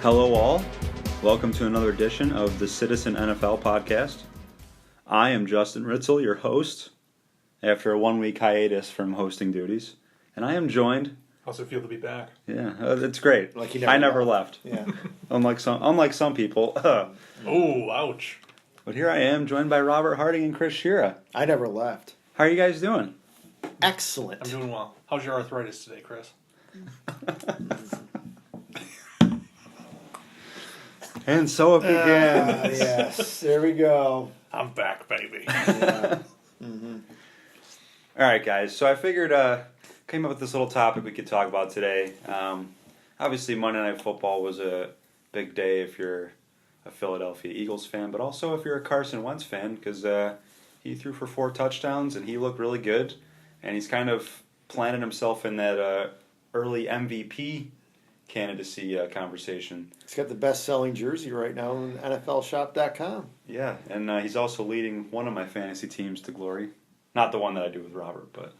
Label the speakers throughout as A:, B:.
A: Hello all, welcome to another edition of the Citizen NFL podcast. I am Justin Ritzel, your host, after a 1-week hiatus from hosting duties, and I am joined...
B: How's it feel to be back?
A: Yeah, it's great.
C: Like
A: I never left.
C: Yeah.
A: Unlike some people.
B: Oh, ouch.
A: But here I am, joined by Robert Harding and Chris Sciria.
C: I never left.
A: How are you guys doing?
C: Excellent.
B: I'm doing well. How's your arthritis today, Chris?
A: And so it began.
C: Yes, there we go.
B: I'm back, baby.
C: Yeah. Mm-hmm.
A: All right, guys. So I figured, came up with this little topic we could talk about today. Obviously, Monday Night Football was a big day if you're a Philadelphia Eagles fan, but also if you're a Carson Wentz fan, because he threw for 4 touchdowns and he looked really good, and he's kind of planted himself in that early MVP candidacy conversation.
C: He's got the best-selling jersey right now on NFLShop.com.
A: Yeah, and he's also leading one of my fantasy teams to glory. Not the one that I do with Robert, but...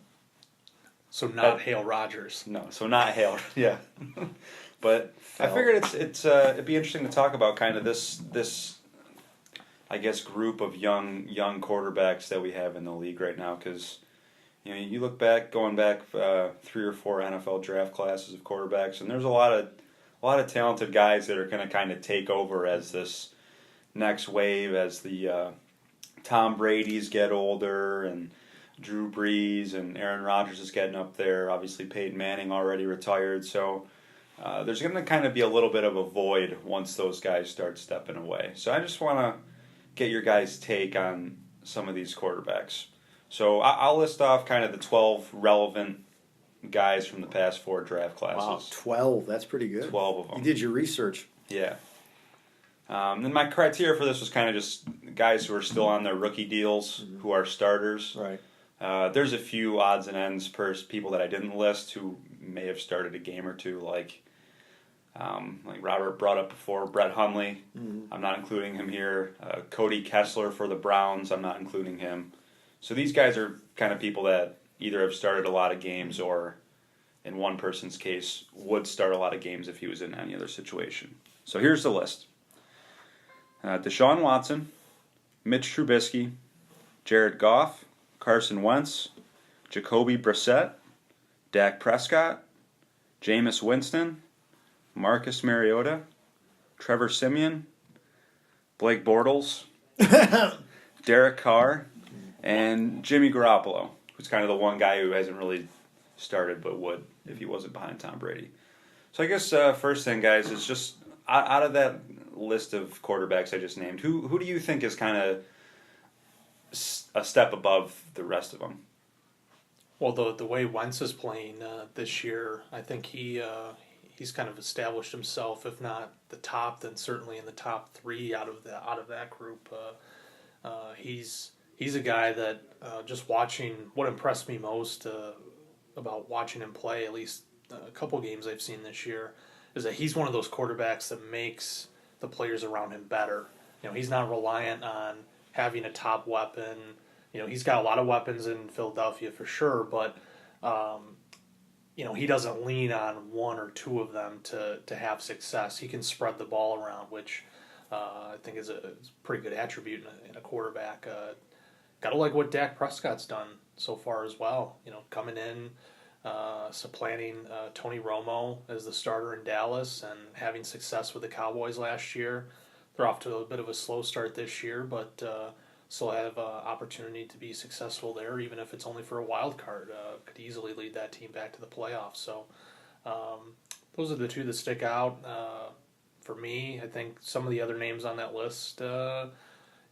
B: So not Hale Rogers.
A: No, so not Hale, yeah. But I figured it'd be interesting to talk about kind of this I guess, group of young quarterbacks that we have in the league right now, because... You know, you look back, going back 3 or 4 NFL draft classes of quarterbacks, and there's a lot of talented guys that are going to kind of take over as this next wave, as the Tom Brady's get older, and Drew Brees and Aaron Rodgers is getting up there. Obviously, Peyton Manning already retired, so there's going to kind of be a little bit of a void once those guys start stepping away. So I just want to get your guys' take on some of these quarterbacks. So I'll list off kind of the 12 relevant guys from the past 4 draft classes.
C: Wow, 12. That's pretty good.
A: 12 of them.
C: You did your research.
A: Yeah. Then my criteria for this was kind of just guys who are still on their rookie deals, who are starters.
C: Right.
A: There's a few odds and ends per people that I didn't list who may have started a game or two, like Robert brought up before, Brett Hundley. Mm-hmm. I'm not including him here. Cody Kessler for the Browns. I'm not including him. So these guys are kind of people that either have started a lot of games or, in one person's case, would start a lot of games if he was in any other situation. So here's the list. Deshaun Watson, Mitch Trubisky, Jared Goff, Carson Wentz, Jacoby Brissett, Dak Prescott, Jameis Winston, Marcus Mariota, Trevor Siemian, Blake Bortles, Derek Carr, and Jimmy Garoppolo, who's kind of the one guy who hasn't really started but would if he wasn't behind Tom Brady. So I guess first thing, guys, is just out of that list of quarterbacks I just named, who do you think is kind of a step above the rest of them?
B: Well, the way Wentz is playing this year, I think he's kind of established himself, if not the top, then certainly in the top 3 out of that group. He's a guy that just watching, what impressed me most about watching him play, at least a couple games I've seen this year, is that he's one of those quarterbacks that makes the players around him better. You know, he's not reliant on having a top weapon. You know, he's got a lot of weapons in Philadelphia for sure, but you know, he doesn't lean on 1 or 2 of them to have success. He can spread the ball around, which I think is a pretty good attribute in a quarterback. Gotta like what Dak Prescott's done so far as well. You know, coming in, supplanting Tony Romo as the starter in Dallas and having success with the Cowboys last year. They're off to a bit of a slow start this year, but still have opportunity to be successful there, even if it's only for a wild card. Could easily lead that team back to the playoffs. So those are the 2 that stick out. For me, I think some of the other names on that list,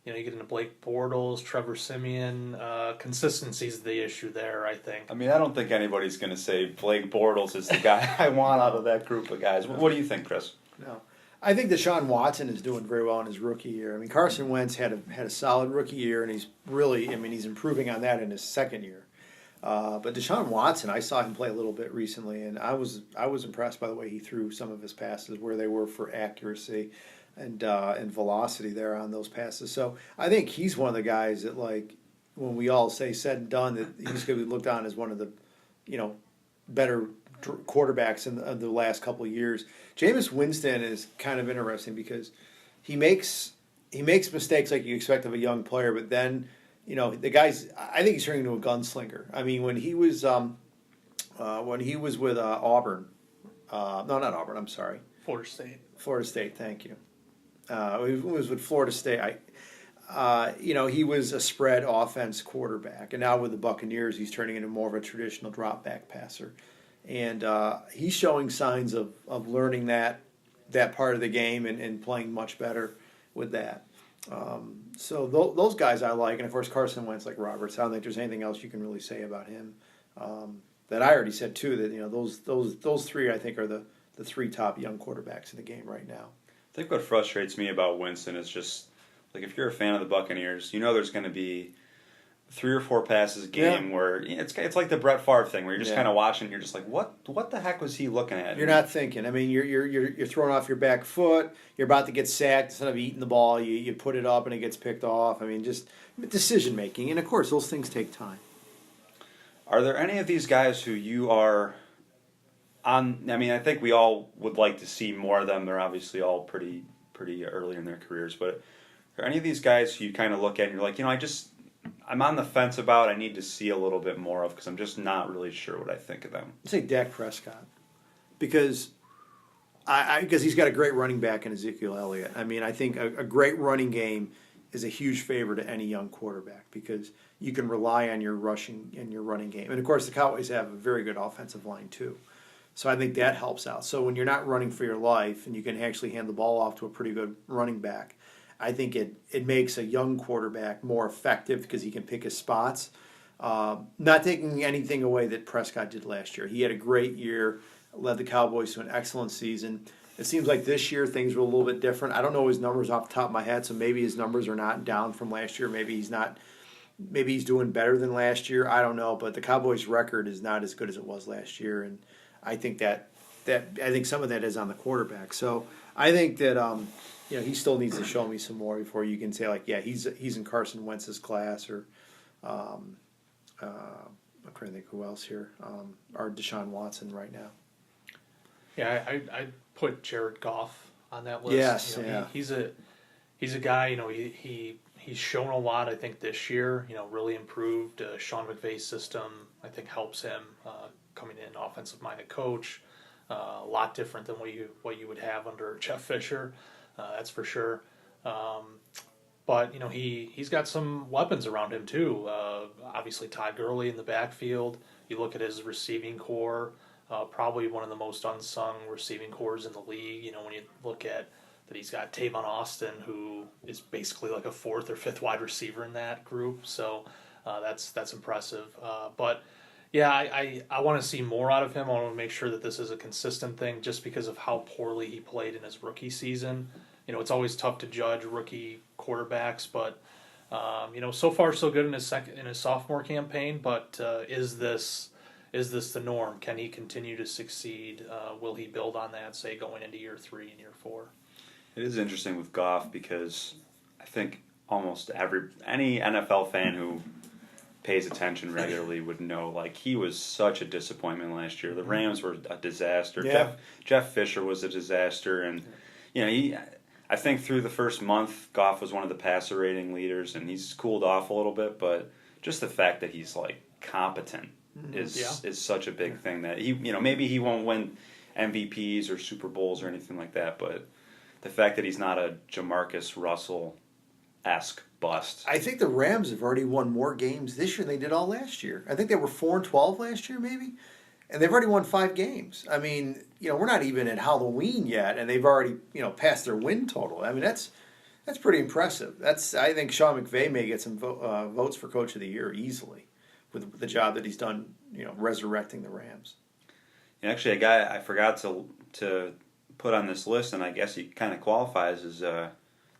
B: you get into Blake Bortles, Trevor Siemian. Consistency is the issue there, I think.
A: I mean, I don't think anybody's going to say Blake Bortles is the guy I want out of that group of guys. What do you think, Chris?
C: No. I think Deshaun Watson is doing very well in his rookie year. I mean, Carson Wentz had a solid rookie year, and he's improving on that in his second year. But Deshaun Watson, I saw him play a little bit recently, and I was impressed by the way he threw some of his passes, where they were for accuracy and velocity there on those passes. So I think he's one of the guys that, like, when we all say said and done, that he's going to be looked on as one of the, better quarterbacks in the last couple of years. Jameis Winston is kind of interesting because he makes mistakes like you expect of a young player, but then the guy's, I think he's turning into a gunslinger. I mean, when he was with Auburn, no, not Auburn, I'm sorry, Florida State, thank you. He was with Florida State. He was a spread offense quarterback, and now with the Buccaneers, he's turning into more of a traditional drop back passer, and he's showing signs of learning that part of the game and playing much better with that. So those guys I like, and of course Carson Wentz, like Roberts. I don't think there's anything else you can really say about him. That I already said too. That those three I think are the three top young quarterbacks in the game right now.
A: I think what frustrates me about Winston is just, like, if you're a fan of the Buccaneers, there's going to be 3 or 4 passes a game where it's like the Brett Favre thing, where you're just kind of watching and you're just like, what the heck was he looking at?
C: You're not thinking. I mean, you're throwing off your back foot. You're about to get sacked. Instead of eating the ball, you put it up and it gets picked off. I mean, just decision making, and of course those things take time.
A: Are there any of these guys who you are on? I mean, I think we all would like to see more of them. They're obviously all pretty early in their careers, but are any of these guys who you kind of look at and you're like, I'm on the fence about, I need to see a little bit more of, because I'm just not really sure what I think of them?
C: I'd say Dak Prescott, because because he's got a great running back in Ezekiel Elliott. I mean, I think a great running game is a huge favor to any young quarterback, because you can rely on your rushing and your running game. And of course, the Cowboys have a very good offensive line too. So I think that helps out. So when you're not running for your life and you can actually hand the ball off to a pretty good running back, I think it makes a young quarterback more effective because he can pick his spots. Not taking anything away that Prescott did last year. He had a great year, led the Cowboys to an excellent season. It seems like this year things were a little bit different. I don't know his numbers off the top of my head, so maybe his numbers are not down from last year. Maybe he's doing better than last year. I don't know, but the Cowboys' record is not as good as it was last year, and I think I think some of that is on the quarterback. So I think that he still needs to show me some more before you can say, like, yeah, he's in Carson Wentz's class, or I'm trying to think who else here, or Deshaun Watson right now.
B: Yeah, I put Jared Goff on that list.
C: Yes,
B: he's a guy. He's shown a lot. I think this year, really improved. Sean McVay's system, I think, helps him coming in, offensive-minded coach. A lot different than what you would have under Jeff Fisher. That's for sure. But he's got some weapons around him too. Obviously, Todd Gurley in the backfield. You look at his receiving core. Probably one of the most unsung receiving cores in the league. When you look at that, he's got Tavon Austin, who is basically like a 4th or 5th wide receiver in that group. So that's impressive. But yeah, I want to see more out of him. I want to make sure that this is a consistent thing, just because of how poorly he played in his rookie season. It's always tough to judge rookie quarterbacks, but so far so good in his sophomore campaign. But is this the norm? Can he continue to succeed? Will he build on that, say, going into year 3 and year 4?
A: It is interesting with Goff, because I think almost any NFL fan who pays attention regularly would know, like, he was such a disappointment last year. The Rams were a disaster.
C: Yeah.
A: Jeff Fisher was a disaster, and I think through the first month, Goff was one of the passer rating leaders, and he's cooled off a little bit, but just the fact that he's, like, competent is such a big thing, that he, maybe he won't win MVPs or Super Bowls or anything like that, but the fact that he's not a Jamarcus Russell-esque bust.
C: I think the Rams have already won more games this year than they did all last year. I think they were 4-12 last year, maybe, and they've already won 5 games. I mean, we're not even at Halloween yet, and they've already passed their win total. I mean, that's pretty impressive. I think Sean McVay may get some votes for Coach of the Year easily with the job that he's done, resurrecting the Rams.
A: And actually, a guy I forgot to put on this list, and I guess he kind of qualifies as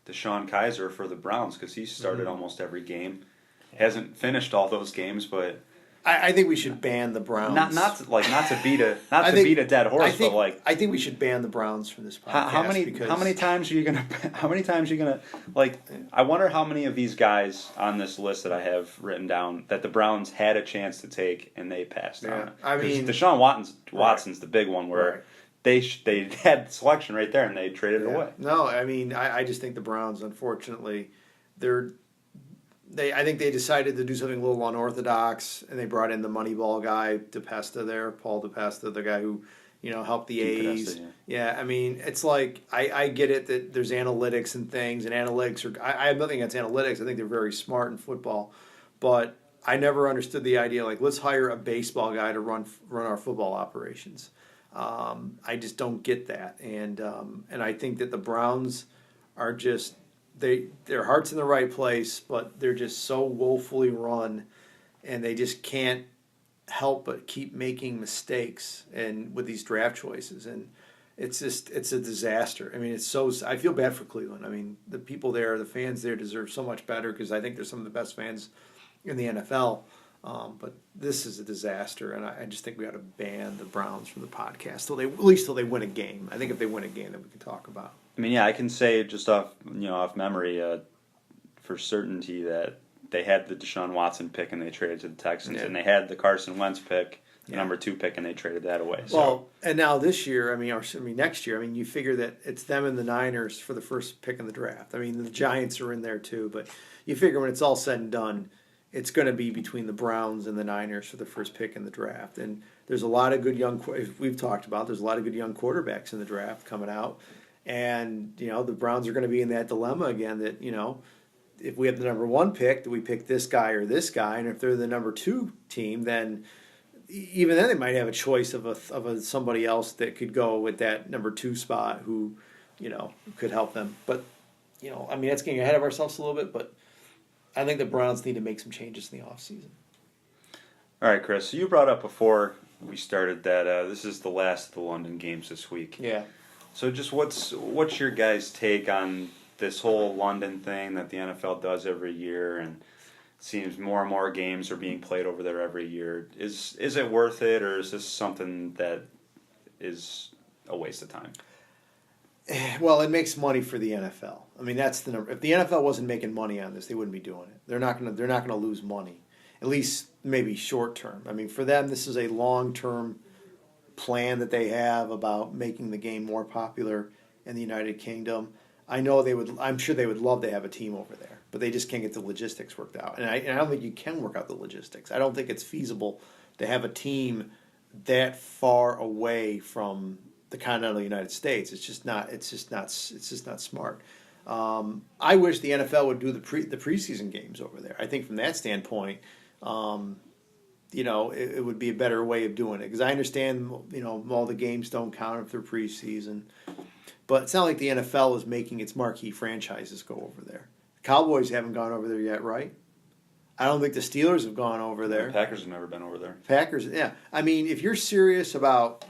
A: Deshaun Kaiser for the Browns because he started almost every game. Hasn't finished all those games, but
C: I think we should ban the Browns.
A: not to beat a dead horse, but like
C: I think we should ban the Browns from this podcast.
A: how many times are you gonna like? I wonder how many of these guys on this list that I have written down that the Browns had a chance to take and they passed on it.
C: I mean,
A: Deshaun Watson's the big one where they had selection right there and they traded it away.
C: No, I mean I just think the Browns, unfortunately, I think they decided to do something a little unorthodox, and they brought in the Moneyball guy, Paul DePesta, the guy who, helped the A's. Yeah, I mean, it's like, I get it that there's analytics and things, and analytics I have nothing against analytics. I think they're very smart in football, but I never understood the idea, like, let's hire a baseball guy to run our football operations. I just don't get that, and I think that the Browns are just, their heart's in the right place, but they're just so woefully run, and they just can't help but keep making mistakes and with these draft choices, and it's a disaster. I mean, I feel bad for Cleveland. I mean, the people there, the fans there deserve so much better because I think they're some of the best fans in the NFL. But this is a disaster, and I just think we ought to ban the Browns from the podcast at least till they win a game. I think if they win a game, then we can talk about.
A: I mean, yeah, I can say just off memory for certainty that they had the Deshaun Watson pick and they traded to the Texans, and they had the Carson Wentz pick, the number 2 pick, and they traded that away. So.
C: Well, and now this year, next year, you figure that it's them and the Niners for the first pick in the draft. I mean, the Giants are in there too, but you figure when it's all said and done, it's going to be between the Browns and the Niners for the first pick in the draft. And there's a lot of good we've talked about, there's a lot of good young quarterbacks in the draft coming out. And, the Browns are going to be in that dilemma again that, if we have the number 1 pick, do we pick this guy or this guy? And if they're the number 2 team, then even then they might have a choice of somebody else that could go with that number 2 spot who, could help them. But, that's getting ahead of ourselves a little bit, but I think the Browns need to make some changes in the offseason.
A: All right, Chris, so you brought up before we started that this is the last of the London games this week.
C: Yeah.
A: So just what's your guys' take on this whole London thing that the NFL does every year, and it seems more and more games are being played over there every year? Is it worth it, or is this something that is a waste of time?
C: Well, it makes money for the NFL. I mean, that's the number. If the NFL wasn't making money on this, they wouldn't be doing it. They're not gonna lose money, at least maybe short term. I mean, for them, this is a long term plan that they have about making the game more popular in the United Kingdom. I'm sure they would love to have a team over there, but they just can't get the logistics worked out. And I don't think you can work out the logistics. I don't think it's feasible to have a team that far away from the continental United States. It's just not smart. I wish the NFL would do the preseason games over there. I think from that standpoint, it would be a better way of doing it, because I understand, all the games don't count if they're preseason, but it's not like the NFL is making its marquee franchises go over there. The Cowboys haven't gone over there yet, right? I don't think the Steelers have gone over there.
A: The Packers have never been over there.
C: Packers, yeah. I mean, if you're serious about,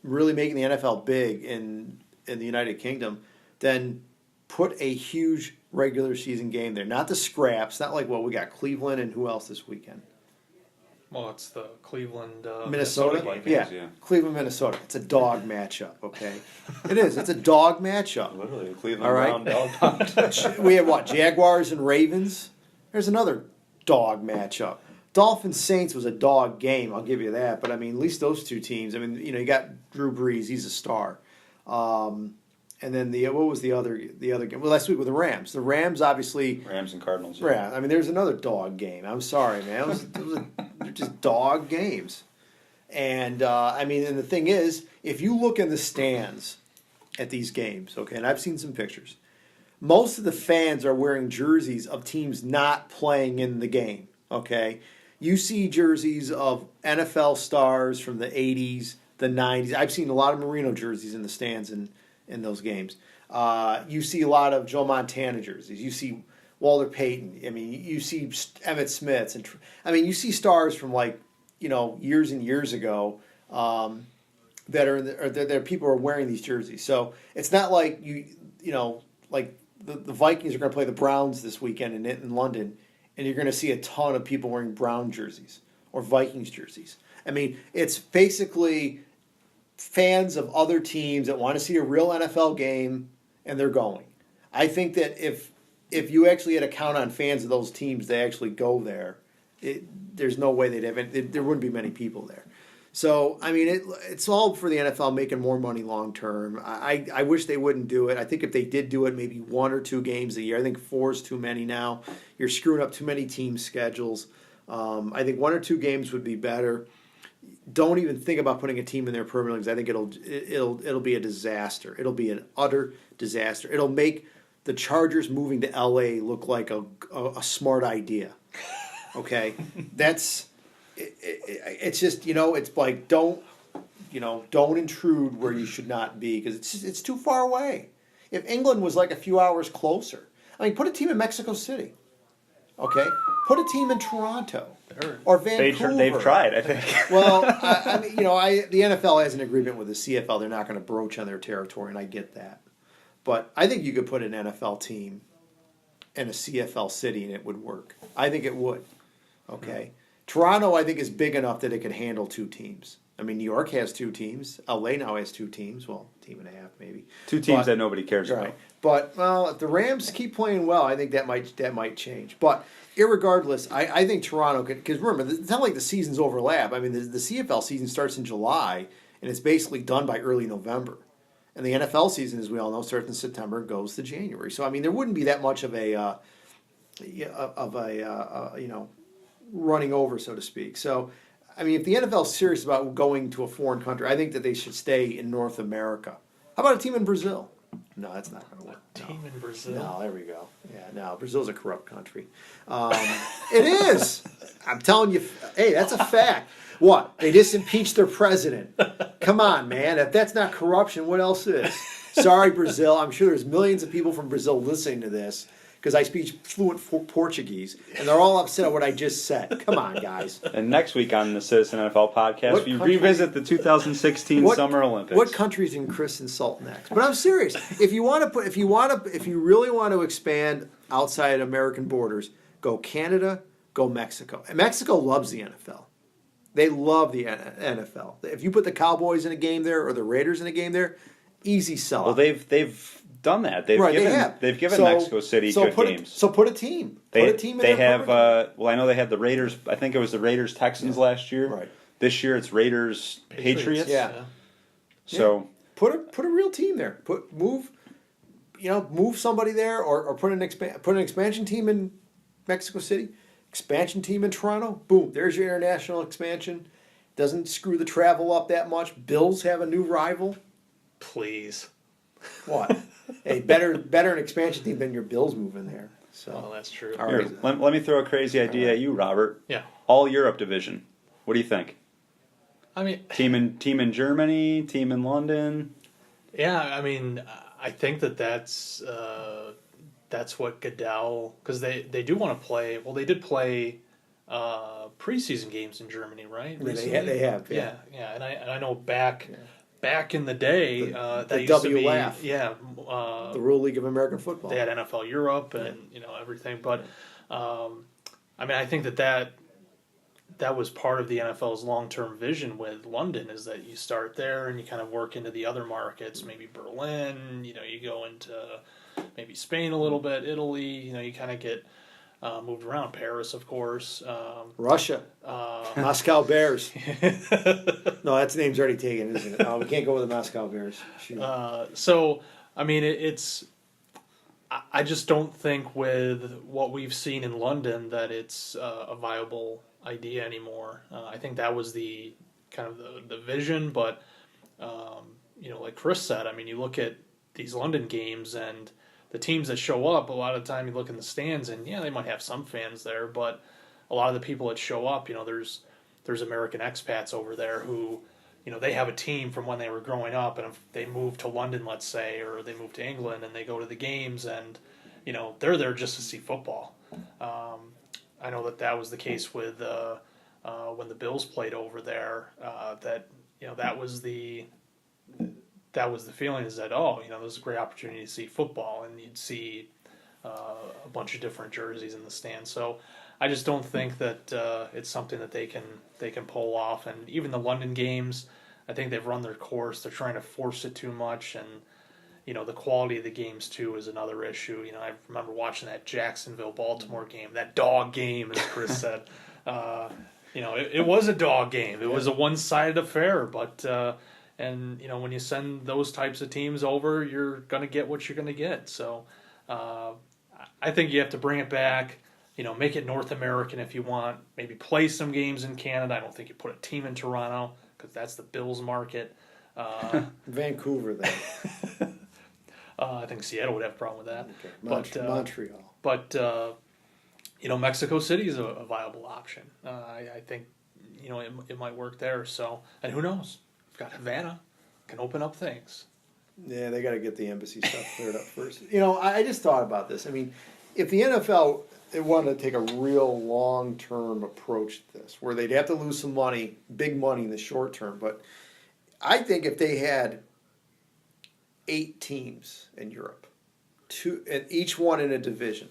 C: really making the NFL big in the United Kingdom, then put a huge regular season game there. Not the scraps. Not like, we got Cleveland and who else this weekend?
B: Well, it's the Cleveland
C: Minnesota
A: Vikings, yeah.
C: Cleveland, Minnesota. It's a dog matchup, okay? It is. It's a dog matchup.
A: Literally, a Cleveland Brown dog.
C: We have what? Jaguars and Ravens? There's another dog matchup. Dolphins Saints was a dog game, I'll give you that. But at least those two teams. You got Drew Brees, he's a star. And then what was the other game? Well, last week with the Rams. The Rams obviously.
A: Rams and Cardinals.
C: Yeah, there's another dog game. I'm sorry, man. They're just dog games. And and the thing is, if you look in the stands at these games, okay, and I've seen some pictures, most of the fans are wearing jerseys of teams not playing in the game. Okay, you see jerseys of NFL stars from the 80s, the 90s. I've seen a lot of Marino jerseys in the stands in those games. You see a lot of Joe Montana jerseys. You see Walter Payton. You see Emmitt Smiths. And you see stars from years and years ago. that are that people are wearing these jerseys. So it's not like like the Vikings are going to play the Browns this weekend in London, and you're going to see a ton of people wearing Brown jerseys or Vikings jerseys. I mean, it's basically fans of other teams that want to see a real NFL game, and they're going. I think that if you actually had to count on fans of those teams to actually go there, there's no way there wouldn't be many people there. So, I mean, it's all for the NFL making more money long term. I wish they wouldn't do it. I think if they did do it, maybe 1 or 2 games a year. I think 4 is too many now. You're screwing up too many team schedules. I think 1 or 2 games would be better. Don't even think about putting a team in there permanently because I think it'll be a disaster. It'll be an utter disaster. It'll make the Chargers moving to LA look like a smart idea. Okay, it's just it's like don't intrude where you should not be because it's too far away. If England was like a few hours closer, I mean, put a team in Mexico City. Okay, put a team in Toronto or Vancouver.
A: They've tried, I think.
C: Well, I mean, the NFL has an agreement with the CFL. They're not going to broach on their territory, and I get that. But I think you could put an NFL team in a CFL city, and it would work. I think it would. Okay, Toronto, I think, is big enough that it could handle 2 teams. I mean, New York has 2 teams. LA now has 2 teams. Well, team and a half maybe.
A: 2 teams that nobody cares about.
C: But if the Rams keep playing well, I think that might change. But irregardless, I think Toronto could, because remember, it's not like the seasons overlap. I mean, the CFL season starts in July and it's basically done by early November. And the NFL season, as we all know, starts in September and goes to January. So I mean, there wouldn't be that much of a running over, so to speak. So I mean, if the NFL is serious about going to a foreign country, I think that they should stay in North America. How about a team in Brazil? No, that's not going to work.
B: Team in Brazil?
C: No, there we go. Yeah, no, Brazil's a corrupt country. It is. I'm telling you. Hey, that's a fact. What? They just impeached their president. Come on, man. If that's not corruption, what else is? Sorry, Brazil. I'm sure there's millions of people from Brazil listening to this because I speak fluent Portuguese, and they're all upset at what I just said. Come on, guys.
A: And next week on the Citizen NFL podcast, we revisit the 2016 Summer Olympics.
C: What countries can Chris insult next? But I'm serious. If you really want to expand outside American borders, go Canada, go Mexico. And Mexico loves the NFL. They love the NFL. If you put the Cowboys in a game there or the Raiders in a game there, easy sell.
A: Well, they've done that. They've given Mexico City good games.
C: So put a team. Put a team in
A: They have. Well, I know they had the Raiders. I think it was the Raiders Texans last year.
C: Right.
A: This year it's Raiders Patriots.
C: Yeah.
A: So
C: put a real team there. Move somebody there, or put an expansion team in Mexico City. Expansion team in Toronto, boom, there's your international expansion. Doesn't screw the travel up that much. Bills have a new rival.
B: Please.
C: What? Hey, better an expansion team than your Bills moving there. So
B: well, that's true.
A: Here, let me throw a crazy idea at you, Robert.
B: Yeah.
A: All Europe division. What do you think?
B: I mean,
A: team in Germany, team in London.
B: Yeah, I mean, I think that's what Goodell, because they do want to play. Well, they did play preseason games in Germany, right?
C: Yeah, they have.
B: Yeah. And I know back in the day,
C: the
B: used to be,
C: the Rule League of American Football.
B: They had NFL Europe and everything, but I mean, I think that was part of the NFL's long-term vision with London, is that you start there and you kind of work into the other markets, maybe Berlin. You go into maybe Spain a little bit, Italy. You kind of get moved around. Paris, of course.
C: Russia. Moscow Bears. No, that name's already taken, isn't it? No, we can't go with the Moscow Bears.
B: So, I mean, I just don't think with what we've seen in London that it's a viable idea anymore. I think that was the kind of the vision, but like Chris said, I mean, you look at these London games and the teams that show up, a lot of the time you look in the stands and they might have some fans there, but a lot of the people that show up, there's American expats over there who, they have a team from when they were growing up, and if they move to London, let's say, or they move to England and they go to the games and, they're there just to see football. I know that was the case with when the Bills played over there, that was the that was the feeling, is that, there's a great opportunity to see football, and you'd see a bunch of different jerseys in the stands. So I just don't think that it's something that they can pull off. And even the London games, I think they've run their course. They're trying to force it too much, and the quality of the games too is another issue. I remember watching that Jacksonville-Baltimore game, that dog game, as Chris said. It was a dog game. It was a one-sided affair, but when you send those types of teams over, you're going to get what you're going to get. So I think you have to bring it back. Make it North American if you want. Maybe play some games in Canada. I don't think you put a team in Toronto because that's the Bills market.
C: Vancouver, then.
B: I think Seattle would have a problem with that.
C: Okay. Montreal.
B: But Mexico City is a viable option. I think it might work there. So, and who knows? We've got Havana, can open up things.
C: Yeah, they got to get the embassy stuff cleared up first. I just thought about this. I mean, if the NFL they wanted to take a real long-term approach to this, where they'd have to lose some money, big money in the short term, but I think if they had 8 teams in Europe, and each one in a division,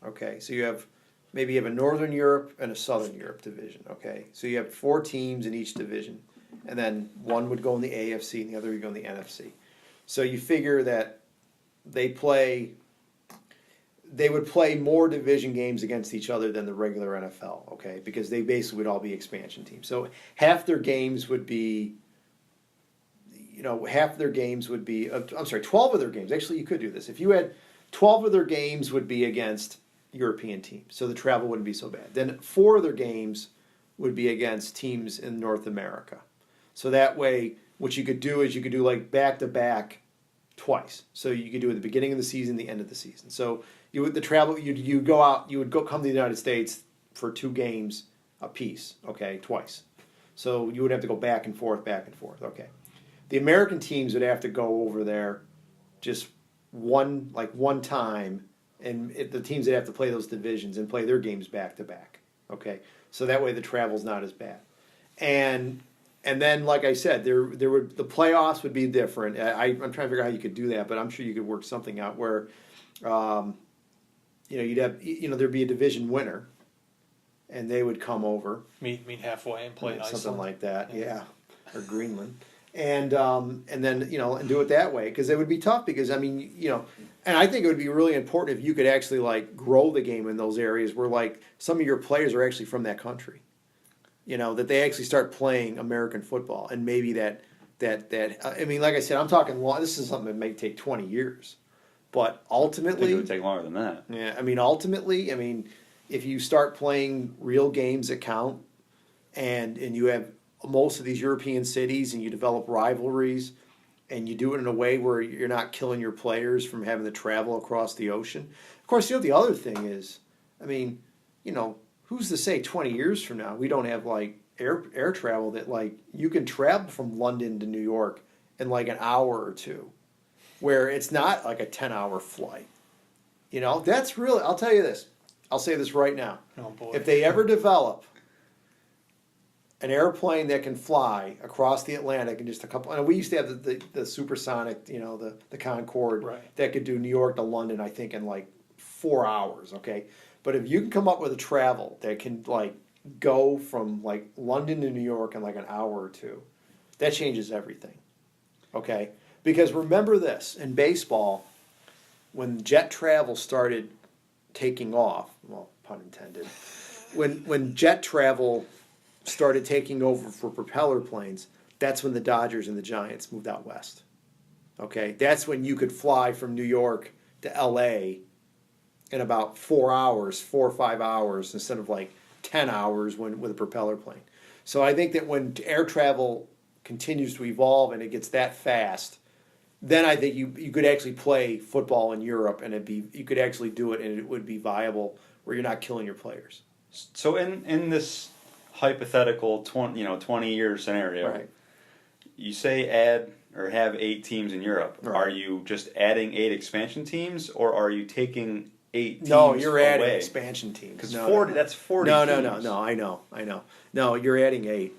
C: okay, so you have a Northern Europe and a Southern Europe division, okay, so you have 4 teams in each division, and then one would go in the AFC and the other would go in the NFC. So you figure that they would play more division games against each other than the regular NFL, okay? Because they basically would all be expansion teams. So half their games would be, 12 of their games. Actually, you could do this. If you had 12 of their games would be against European teams, so the travel wouldn't be so bad. Then 4 of their games would be against teams in North America. So that way, what you could do is you could do like back-to-back twice. So you could do it at the beginning of the season, the end of the season. So you'd come to the United States for 2 games a piece, okay, twice. So you would have to go back and forth, okay. The American teams would have to go over there just one time, and the teams would have to play those divisions and play their games back to back, okay. So that way the travel's not as bad, and then, like I said, the playoffs would be different. I'm trying to figure out how you could do that, but I'm sure you could work something out where, you'd have, there'd be a division winner, and they would come over,
B: meet halfway and play in
C: something
B: Iceland.
C: like that, yeah, or Greenland, and then and do it that way, because it would be tough. Because and I think it would be really important if you could actually grow the game in those areas where some of your players are actually from that country. That they actually start playing American football, and maybe that like I said, I'm talking long. This is something that may take 20 years, but ultimately,
A: I think it would take longer than that.
C: Yeah, ultimately, if you start playing real games that count, and you have most of these European cities, and you develop rivalries, and you do it in a way where you're not killing your players from having to travel across the ocean. Of course, the other thing is, who's to say 20 years from now we don't have air travel that you can travel from London to New York in an hour or 2, where it's not a 10-hour flight. That's really, I'll tell you this. I'll say this right now.
B: Oh boy.
C: If they ever develop an airplane that can fly across the Atlantic in just a couple, and we used to have the supersonic, the Concorde,
B: right,
C: that could do New York to London, I think, in 4 hours, okay? But if you can come up with a travel that can go from London to New York in an hour or 2, that changes everything. Okay? Because remember this, in baseball, when jet travel started taking off, well, pun intended, when jet travel started taking over for propeller planes, that's when the Dodgers and the Giants moved out west. Okay? That's when you could fly from New York to LA in about 4 or 5 hours instead of 10 hours with a propeller plane. So I think that when air travel continues to evolve and it gets that fast, then I think you could actually play football in Europe, and you could actually do it, and it would be viable where you're not killing your players.
A: So in this hypothetical 20-year scenario,
C: right,
A: you say add or have 8 teams in Europe.
C: Right.
A: Are you just adding 8 expansion teams, or are you taking 8 teams
C: No, you're
A: away?
C: adding expansion teams.
A: Because
C: No,
A: 40, that's 40
C: no,
A: teams.
C: no, I know. No, you're adding 8.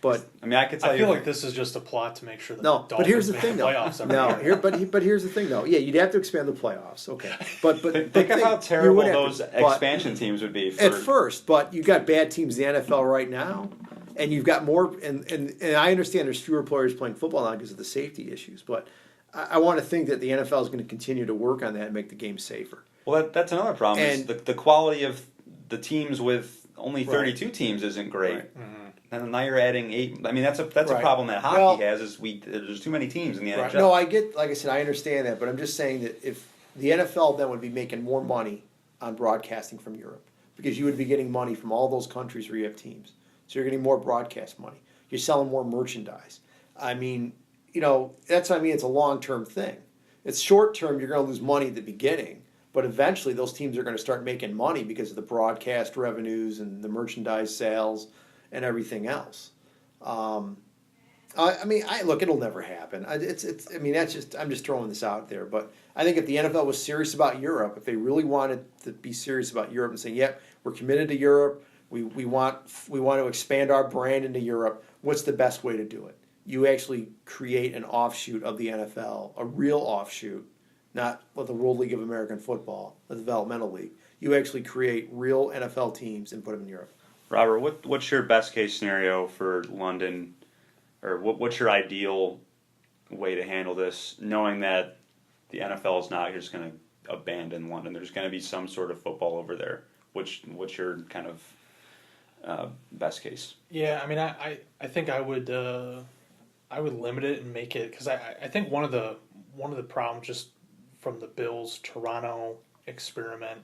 C: But
A: I mean, I could tell
B: I
A: you.
B: feel like this is just a plot to make sure that
C: no,
B: the
C: but here's the
B: Dolphins
C: thing,
B: make
C: though.
B: playoffs every
C: No,
B: year.
C: but here's the thing, though. Yeah, you'd have to expand the playoffs. Okay, but
A: Think of how terrible
C: you would have
A: those
C: to, but-
A: expansion teams would be.
C: at first, but you got bad teams in the NFL right now, and you've got more. And I understand there's fewer players playing football now because of the safety issues, but I want to think that the NFL is going to continue to work on that and make the game safer.
A: Well, that's another problem. Is
C: And-
A: the quality of the teams with only
C: Right.
A: 32 teams isn't great.
C: Right.
A: And now you're adding 8. I mean, that's a
C: Right.
A: problem that hockey
C: Well-
A: has. Is there's too many teams in the NHL.
C: No, I get, like I said, I understand that, but I'm just saying that if the NFL then would be making more money on broadcasting from Europe, because you would be getting money from all those countries where you have teams. So you're getting more broadcast money. You're selling more merchandise. I mean, that's what I mean. It's a long-term thing. It's short-term, you're going to lose money at the beginning, but eventually those teams are going to start making money because of the broadcast revenues and the merchandise sales and everything else. I mean, look, it'll never happen. I mean, I'm just throwing this out there. But I think if the NFL was serious about Europe, if they really wanted to be serious about Europe and saying, "Yep, we're committed to Europe. We want to expand our brand into Europe," what's the best way to do it? You actually create an offshoot of the NFL, a real offshoot, not what the World League of American Football, the developmental league. You actually create real NFL teams and put them in Europe.
A: Robert, what's your best case scenario for London, or what's your ideal way to handle this, knowing that the NFL is not just going to abandon London? There's going to be some sort of football over there. What's your kind of best case?
B: Yeah, I mean, I think I would limit it and make it, because I think one of the problems just from the Bills Toronto experiment,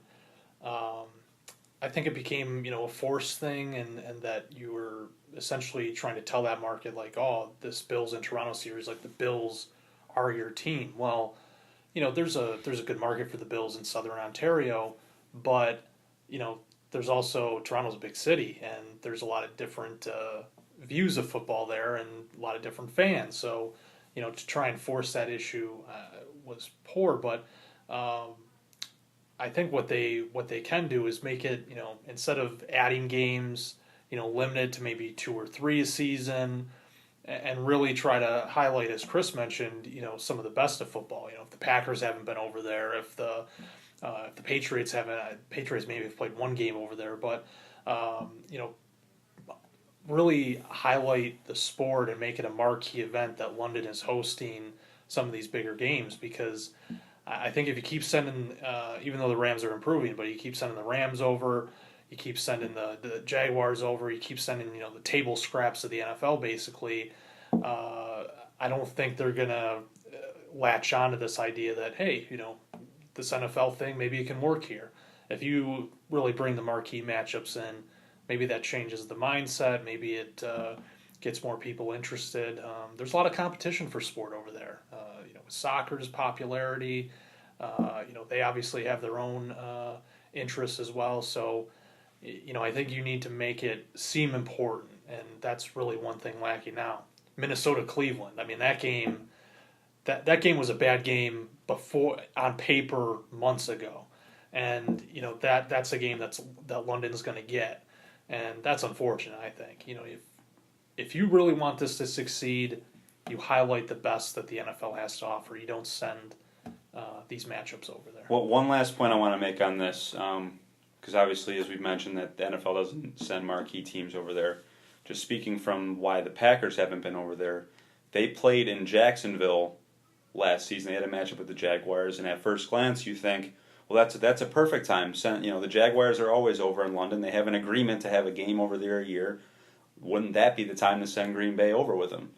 B: I think it became a forced thing, and that you were essentially trying to tell that market like, oh, this Bills and Toronto series, like the Bills are your team. Well, there's a good market for the Bills in Southern Ontario, but there's also Toronto's a big city, and there's a lot of different views of football there, and a lot of different fans. So, to try and force that issue was poor. But I think what they can do is make it, instead of adding games, limited to maybe 2 or 3 a season, and really try to highlight, as Chris mentioned, some of the best of football. If the Packers haven't been over there, if the Patriots maybe have played 1 game over there, but really highlight the sport and make it a marquee event that London is hosting some of these bigger games. Because I think if you keep sending, even though the Rams are improving, but you keep sending the Rams over, you keep sending the Jaguars over, you keep sending the table scraps of the NFL basically, I don't think they're gonna latch on to this idea that, hey, this NFL thing, maybe it can work here. If you really bring the marquee matchups in, maybe that changes the mindset. Maybe it gets more people interested. There's a lot of competition for sport over there. Soccer's popularity. They obviously have their own interests as well. So, I think you need to make it seem important, and that's really one thing lacking now. Minnesota-Cleveland. I mean, that game was a bad game before on paper months ago, and that's a game that London's going to get, and that's unfortunate. I think if you really want this to succeed, you highlight the best that the NFL has to offer. You don't send these matchups over there.
A: Well, one last point I want to make on this, because obviously, as we've mentioned, that the NFL doesn't send marquee teams over there. Just speaking from why the Packers haven't been over there, they played in Jacksonville last season. They had a matchup with the Jaguars, and at first glance, you think, well, that's a perfect time. The Jaguars are always over in London. They have an agreement to have a game over there a year. Wouldn't that be the time to send Green Bay over with them?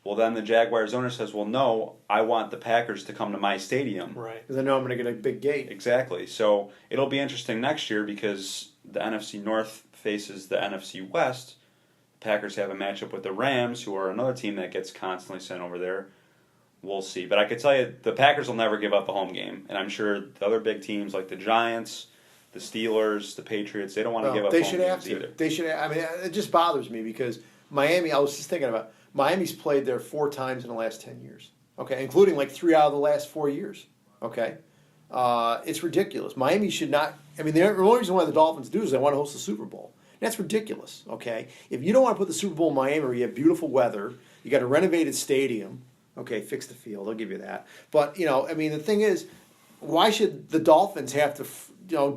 A: Well, then the Jaguars owner says, well, no, I want the Packers to come to my stadium.
B: Right.
C: Because I know I'm going to get a big gate.
A: Exactly. So it'll be interesting next year because the NFC North faces the NFC West. The Packers have a matchup with the Rams, who are another team that gets constantly sent over there. We'll see. But I could tell you the Packers will never give up a home game. And I'm sure the other big teams like the Giants, the Steelers, the Patriots, they don't want to give up home games either.
C: They should. I mean, it just bothers me because Miami, I was just thinking about, Miami's played there 4 times in the last 10 years. Okay, including like 3 out of the last 4 years. Okay, it's ridiculous. Miami should not. I mean, the only reason why the Dolphins do is they want to host the Super Bowl. That's ridiculous, okay? If you don't want to put the Super Bowl in Miami where you have beautiful weather, you got a renovated stadium, okay, fix the field, I'll give you that. But, I mean, the thing is, why should the Dolphins have to,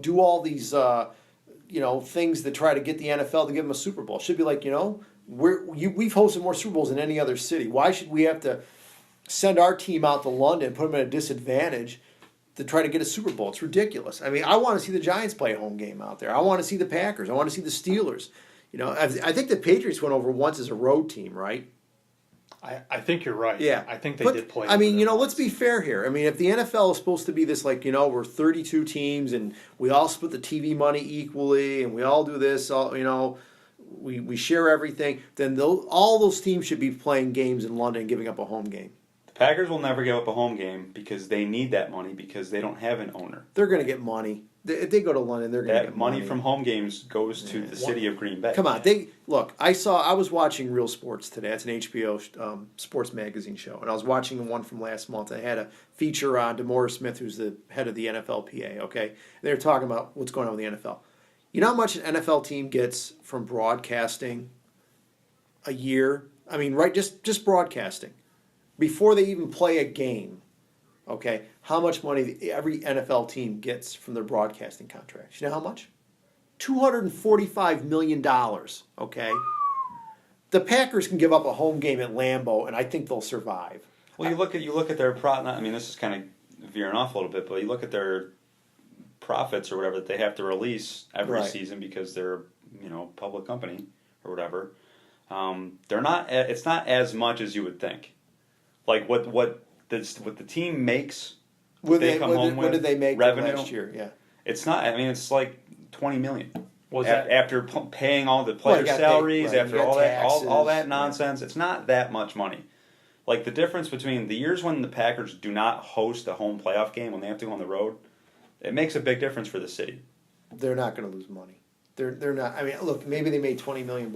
C: do all these, things to try to get the NFL to give them a Super Bowl? It should be like, we've hosted more Super Bowls than any other city. Why should we have to send our team out to London, put them at a disadvantage to try to get a Super Bowl? It's ridiculous. I mean, I want to see the Giants play a home game out there. I want to see the Packers. I want to see the Steelers. I think the Patriots went over once as a road team, right?
B: I think you're right.
C: Yeah.
B: I think they did play.
C: I mean, let's be fair here. I mean, if the NFL is supposed to be this, like, we're 32 teams and we all split the TV money equally and we all do this, we share everything, then all those teams should be playing games in London and giving up a home game.
A: The Packers will never give up a home game because they need that money because they don't have an owner.
C: They're going to get money. If they go to London, they're going to get money.
A: That money from home games goes to the city of Green Bay.
C: Come on, I was watching Real Sports today. It's an HBO sports magazine show, and I was watching the one from last month. They had a feature on DeMaurice Smith, who's the head of the NFLPA. Okay, and they were talking about what's going on with the NFL. You know how much an NFL team gets from broadcasting a year? I mean, right, just broadcasting before they even play a game. Okay, how much money every NFL team gets from their broadcasting contracts? You know how much? $245 million, okay? The Packers can give up a home game at Lambeau, and I think they'll survive.
A: Well, you look at their I mean, this is kind of veering off a little bit, but you look at their profits or whatever that they have to release every season because they're public company or whatever. They're not. It's not as much as you would think. Like what the team makes. What did they make
C: revenue last year? Yeah,
A: it's not. I mean, it's like $20 million. After paying all the player salaries, after all taxes, all that nonsense, it's not that much money. Like the difference between the years when the Packers do not host a home playoff game when they have to go on the road, it makes a big difference for the city.
C: They're not going to lose money. They're not. I mean, look, maybe they made $20 million.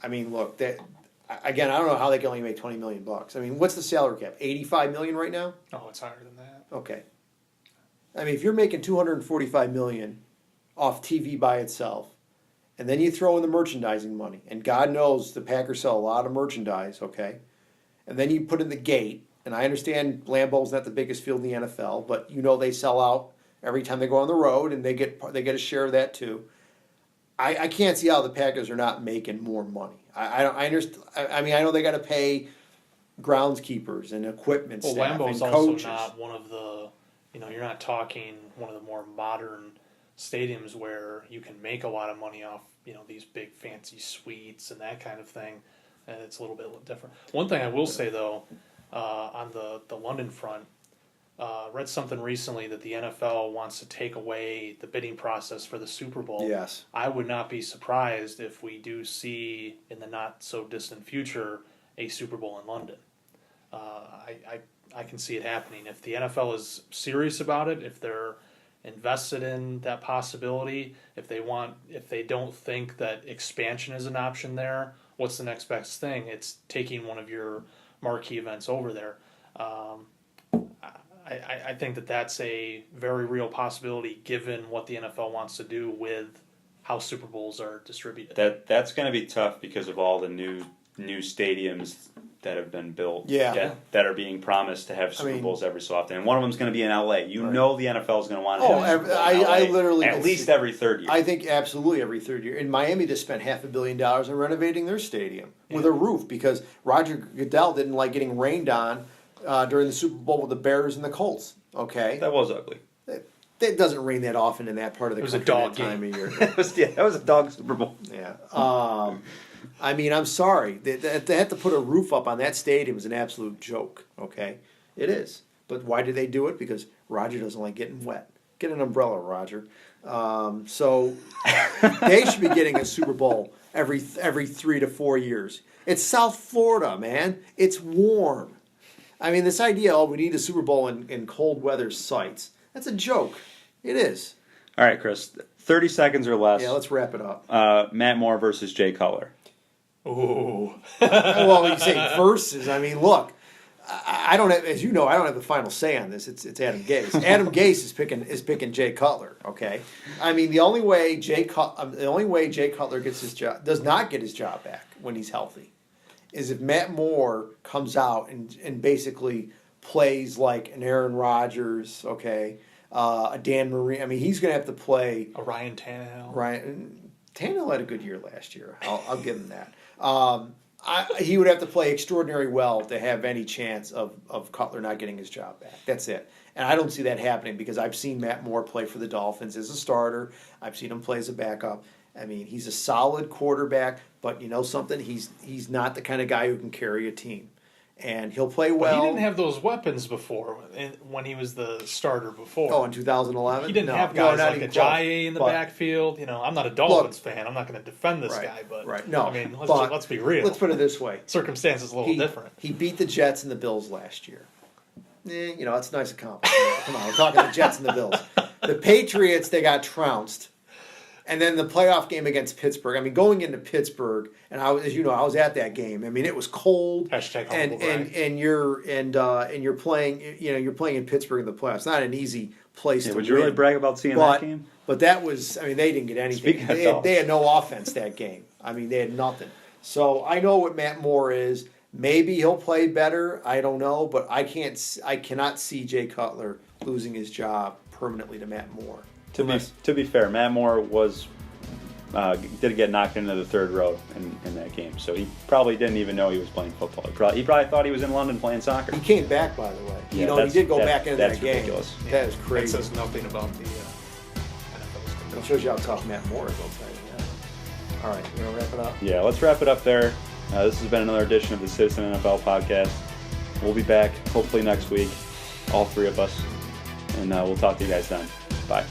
C: I mean, look, again, I don't know how they can only make $20 million. I mean, what's the salary cap? $85 million right now?
B: Oh, it's higher than that.
C: Okay. I mean, if you're making $245 million off TV by itself, and then you throw in the merchandising money, and God knows the Packers sell a lot of merchandise, okay? And then you put in the gate, and I understand Lambeau's not the biggest field in the NFL, but they sell out every time they go on the road, and they get a share of that too. I can't see how the Packers are not making more money. I understand. I mean, I know they got to pay groundskeepers and equipment staff and coaches.
B: Lambeau's also not one of the, you're not talking one of the more modern stadiums where you can make a lot of money off, these big fancy suites and that kind of thing. And it's a little bit different. One thing I will say though, on the London front, read something recently that the NFL wants to take away the bidding process for the Super Bowl.
C: Yes.
B: I would not be surprised if we do see in the not so distant future a Super Bowl in London. I can see it happening. If the NFL is serious about it, if they're invested in that possibility, if they don't think that expansion is an option there, what's the next best thing? It's taking one of your marquee events over there. I think that that's a very real possibility given what the NFL wants to do with how Super Bowls are distributed.
A: That's going to be tough because of all the new stadiums that have been built that are being promised to have Super Bowls every so often. And one of them is going to be in LA. The NFL is going to want to have a Super Bowl in LA
C: I literally
A: at least every third year.
C: I think absolutely every third year. In Miami, they spent $500 million on renovating their stadium with a roof because Roger Goodell didn't like getting rained on during the Super Bowl with the Bears and the Colts. Okay,
A: that was ugly.
C: It doesn't rain that often in that part of the country.
B: It was a dog
C: time
B: game.
C: Of year.
A: That was a dog Super Bowl.
C: Yeah. I mean, I'm sorry. They had to put a roof up on that stadium is an absolute joke. Okay, it is. But why did they do it? Because Roger doesn't like getting wet. Get an umbrella, Roger. So they should be getting a Super Bowl every 3 to 4 years. It's South Florida, man. It's warm. I mean, this idea, we need a Super Bowl in cold weather sites, that's a joke. It is.
A: All right, Chris, 30 seconds or less.
C: Yeah, let's wrap it up.
A: Matt Moore versus Jay Cutler.
B: Ooh.
C: Well, you say versus. I mean, look, I don't have, as you know, I don't have the final say on this. It's Adam Gase. Adam Gase is picking Jay Cutler. Okay, I mean the only way Jay Cutler gets his job, does not get his job back when he's healthy, is if Matt Moore comes out and basically plays like an Aaron Rodgers, okay, a Dan Marino. I mean, he's going to have to play
B: a Ryan Tannehill.
C: Ryan Tannehill had a good year last year. I'll give him that. He would have to play extraordinarily well to have any chance of Cutler not getting his job back. That's it. And I don't see that happening because I've seen Matt Moore play for the Dolphins as a starter. I've seen him play as a backup. I mean, he's a solid quarterback, but you know something? He's not the kind of guy who can carry a team. And he'll play well.
B: But he didn't have those weapons before when he was the starter before.
C: Oh, in 2011?
B: He didn't have guys like Ajayi in the backfield. You know, I'm not a Dolphins fan. I'm not going to defend this guy, but I mean, let's be real.
C: Let's put it this way:
B: circumstances a little different.
C: He beat the Jets and the Bills last year. You know, that's a nice accomplishment. Come on, we're talking the Jets and the Bills. The Patriots, they got trounced. And then the playoff game against Pittsburgh. I mean, going into Pittsburgh, and as you know, I was at that game. I mean, it was cold. And you're playing. You know, you're playing in Pittsburgh in the playoffs. It's not an easy place to win.
A: Would you really brag about seeing that game?
C: But that was. I mean, they didn't get anything. They had no offense that game. I mean, they had nothing. So I know what Matt Moore is. Maybe he'll play better. I don't know, but I cannot see Jay Cutler losing his job permanently to Matt Moore.
A: To be fair, Matt Moore did get knocked into the third row in that game, so he probably didn't even know he was playing football. He probably thought he was in London playing soccer.
C: He came back, by the way.
A: Yeah,
C: he did go back into that game.
A: Ridiculous.
B: Yeah.
C: That is crazy.
B: That says nothing about the NFL.
C: It shows you how tough Matt Moore is, I'll tell you that. All right, you want to wrap it up?
A: Yeah, let's wrap it up there. This has been another edition of the Citizen NFL podcast. We'll be back hopefully next week, all three of us, and we'll talk to you guys then. Bye.